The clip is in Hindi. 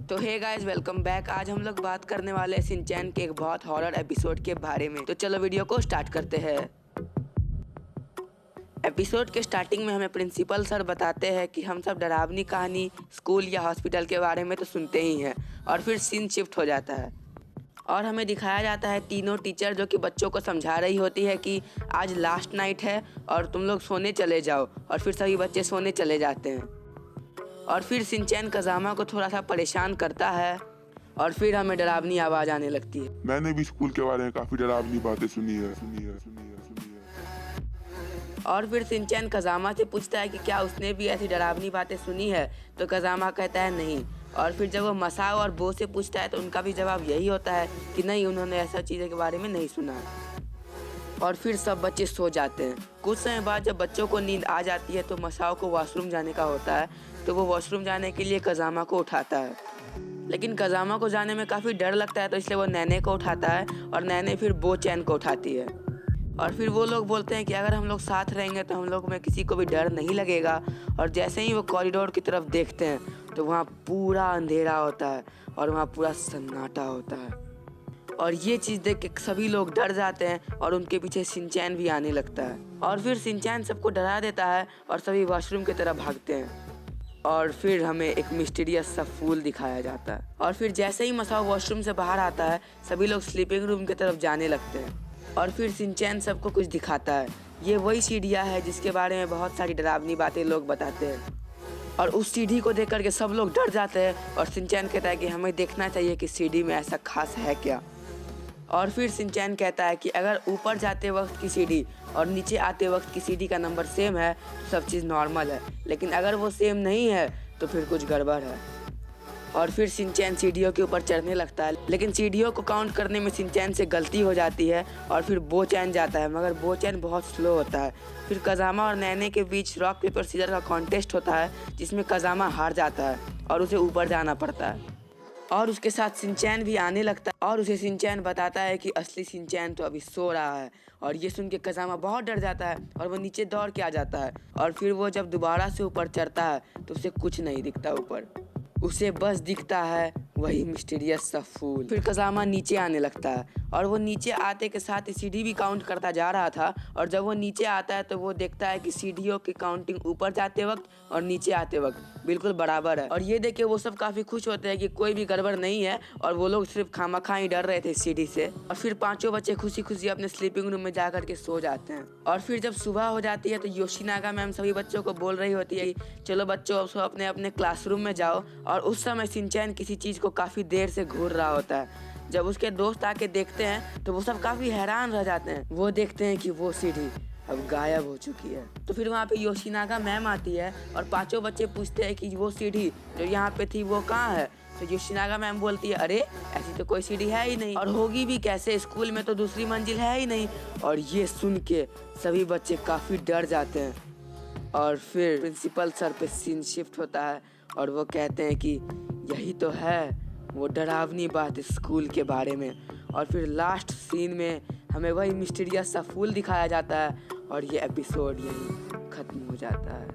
तो हे गाइस, वेलकम बैक। आज हम लोग बात करने वाले हैं शिनचैन के एक बहुत हॉरर एपिसोड के बारे में। तो चलो वीडियो को स्टार्ट करते हैं। एपिसोड के स्टार्टिंग में हमें प्रिंसिपल सर बताते हैं कि हम सब डरावनी कहानी स्कूल या हॉस्पिटल के बारे में तो सुनते ही हैं, और फिर सीन शिफ्ट हो जाता है और हमें दिखाया जाता है तीनों टीचर जो कि बच्चों को समझा रही होती है कि आज लास्ट नाइट है और तुम लोग सोने चले जाओ, और फिर सभी बच्चे सोने चले जाते हैं। और फिर शिनचैन कज़ामा को थोड़ा सा परेशान करता है और फिर हमें डरावनी आवाज़ आने लगती है। मैंने भी स्कूल के बारे में काफी डरावनी बातें सुनी है। और फिर शिनचैन कज़ामा से पूछता है कि क्या उसने भी ऐसी डरावनी बातें सुनी है, तो कज़ामा कहता है नहीं। और फिर जब वो मसाओ और बो से पूछता है तो उनका भी जवाब यही होता है कि नहीं, उन्होंने ऐसा चीज़ों के बारे में नहीं सुना। और फिर सब बच्चे सो जाते हैं। कुछ समय बाद जब बच्चों को नींद आ जाती है तो मसाओ को वॉशरूम जाने का होता है, तो वो वॉशरूम जाने के लिए कज़ामा को उठाता है। लेकिन कज़ामा को जाने में काफ़ी डर लगता है, तो इसलिए वो नैने को उठाता है और नैने फिर बो चैन को उठाती है। और फिर वो लोग बोलते हैं कि अगर हम लोग साथ रहेंगे तो हम लोग में किसी को भी डर नहीं लगेगा। और जैसे ही वो कॉरिडोर की तरफ देखते हैं तो वहाँ पूरा अंधेरा होता है और वहाँ पूरा सन्नाटा होता है। और ये चीज़ देख के सभी लोग डर जाते हैं और उनके पीछे शिनचैन भी आने लगता है। और फिर शिनचैन सबको डरा देता है और सभी वॉशरूम की तरफ भागते हैं। और फिर हमें एक मिस्टीरियस सा फूल दिखाया जाता है। और फिर जैसे ही मसाओ वॉशरूम से बाहर आता है सभी लोग स्लीपिंग रूम की तरफ जाने लगते हैं। और फिर शिनचैन सबको कुछ दिखाता है। ये वही सीढ़ियाँ है जिसके बारे में बहुत सारी डरावनी बातें लोग बताते हैं। और उस सीढ़ी को देख करके सब लोग डर जाते हैं और शिनचैन कहता है कि हमें देखना चाहिए कि सीढ़ी में ऐसा खास है क्या। और फिर शिनचैन कहता है कि अगर ऊपर जाते वक्त की सीढ़ी और नीचे आते वक्त की सीढ़ी का नंबर सेम है तो सब चीज़ नॉर्मल है, लेकिन अगर वो सेम नहीं है तो फिर कुछ गड़बड़ है। और फिर शिनचैन सीढ़ियों के ऊपर चढ़ने लगता है, लेकिन सीढ़ियों को काउंट करने में शिनचैन से गलती हो जाती है और फिर बो चैन जाता है, मगर बो चैन बहुत स्लो होता है। फिर कज़ामा और नैने के बीच रॉक पेपर सीजर का कॉन्टेस्ट होता है जिसमें कज़ामा हार जाता है और उसे ऊपर जाना पड़ता है। और उसके साथ शिनचैन भी आने लगता है और उसे शिनचैन बताता है कि असली शिनचैन तो अभी सो रहा है। और ये सुन के कज़ामा बहुत डर जाता है और वो नीचे दौड़ के आ जाता है। और फिर वो जब दोबारा से ऊपर चढ़ता है तो उसे कुछ नहीं दिखता ऊपर, उसे बस दिखता है वही मिस्टीरियस सा फूल। फिर कज़ामा नीचे आने लगता है और वो नीचे आते के साथ ही सीढ़ी भी काउंट करता जा रहा था। और जब वो नीचे आता है तो वो देखता है कि सीढ़ियों की काउंटिंग ऊपर जाते वक्त और नीचे आते वक्त बिल्कुल बराबर है। और ये देख के वो सब काफ़ी खुश होते हैं कि कोई भी गड़बड़ नहीं है और वो लोग सिर्फ खामखा ही डर रहे थे सीढ़ी से। और फिर पांचों बच्चे खुशी खुशी अपने स्लीपिंग रूम में जा कर के सो जाते हैं। और फिर जब सुबह हो जाती है तो योशिनागा मैम सभी बच्चों को बोल रही होती है कि चलो बच्चों, अब सब अपने अपने क्लासरूम में जाओ। और उस समय शिनचैन किसी चीज़ को काफ़ी देर से घूर रहा होता है। जब उसके दोस्त आके देखते हैं तो वो सब काफ़ी हैरान रह जाते हैं। वो देखते हैं कि वो सीढ़ी अब गायब हो चुकी है। तो फिर वहाँ पे योशिनागा मैम आती है और पांचों बच्चे पूछते हैं कि वो सीढ़ी जो यहाँ पे थी वो कहाँ है। तो योशिनागा मैम बोलती है, अरे ऐसी तो कोई सीढ़ी है ही नहीं, और होगी भी कैसे, स्कूल में तो दूसरी मंजिल है ही नहीं। और ये सुन के सभी बच्चे काफ़ी डर जाते हैं। और फिर प्रिंसिपल सर पे सीन शिफ्ट होता है और वो कहते हैं कि यही तो है वो डरावनी बात स्कूल के बारे में। और फिर लास्ट सीन में हमें वही मिस्टीरियस सा फूल दिखाया जाता है और ये एपिसोड यहीं ख़त्म हो जाता है।